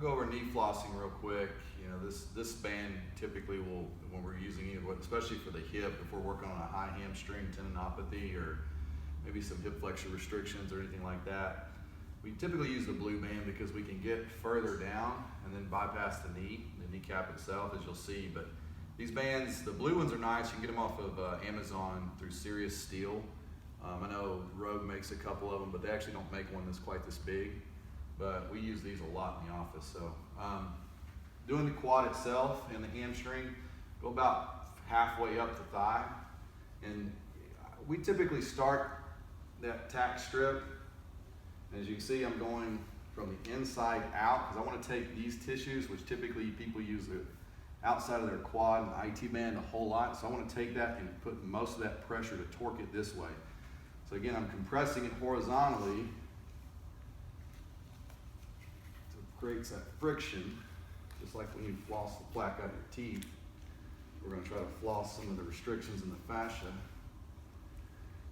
Go over knee flossing real quick. You know, this band typically will, when we're using it, especially for the hip, if we're working on a high hamstring tendinopathy or maybe some hip flexor restrictions or anything like that, we typically use the blue band because we can get further down and then bypass the kneecap itself, as you'll see. But these bands, the blue ones are nice. You can get them off of Amazon through Serious Steel. I know Rogue makes a couple of them, but they actually don't make one that's quite this big. But we use these a lot in the office. So doing the quad itself and the hamstring, go about halfway up the thigh. And we typically start that tack strip. As you can see, I'm going from the inside out because I want to take these tissues, which typically people use the outside of their quad and the IT band a whole lot. So I want to take that and put most of that pressure to torque it this way. So again, I'm compressing it horizontally. Creates that friction, just like when you floss the plaque out of your teeth. We're going to try to floss some of the restrictions in the fascia.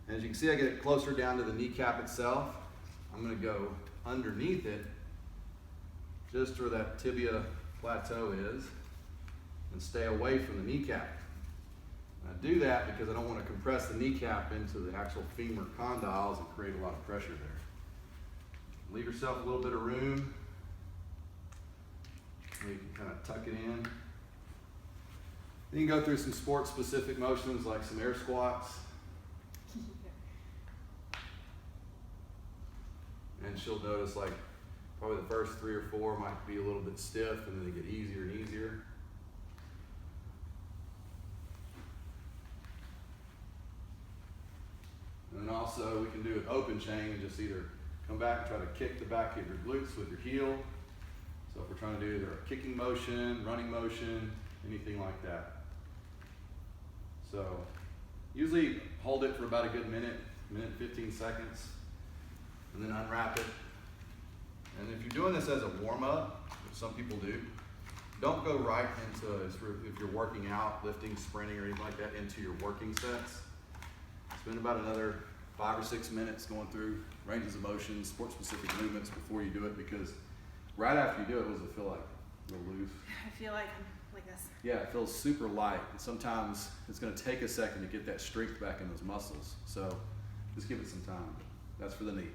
And as you can see, I get it closer down to the kneecap itself. I'm going to go underneath it, just where that tibia plateau is, and stay away from the kneecap. And I do that because I don't want to compress the kneecap into the actual femur condyles and create a lot of pressure there. Leave yourself a little bit of room. You can kind of tuck it in. Then you can go through some sport-specific motions like some air squats. And she'll notice like probably the first 3 or 4 might be a little bit stiff, and then they get easier and easier. And then also we can do an open chain and just either come back and try to kick the back of your glutes with your heel. So if we're trying to do either a kicking motion, running motion, anything like that. So usually hold it for about a good minute 15 seconds, and then unwrap it. And if you're doing this as a warm-up, which some people do, don't go right into, if you're working out, lifting, sprinting, or anything like that, into your working sets. Spend about another 5 or 6 minutes going through ranges of motion, sport-specific movements before you do it, because right after you do it, what does it feel like? A little loose? I feel like I'm like this. Yeah, it feels super light. And sometimes it's going to take a second to get that strength back in those muscles. So just give it some time. That's for the knee.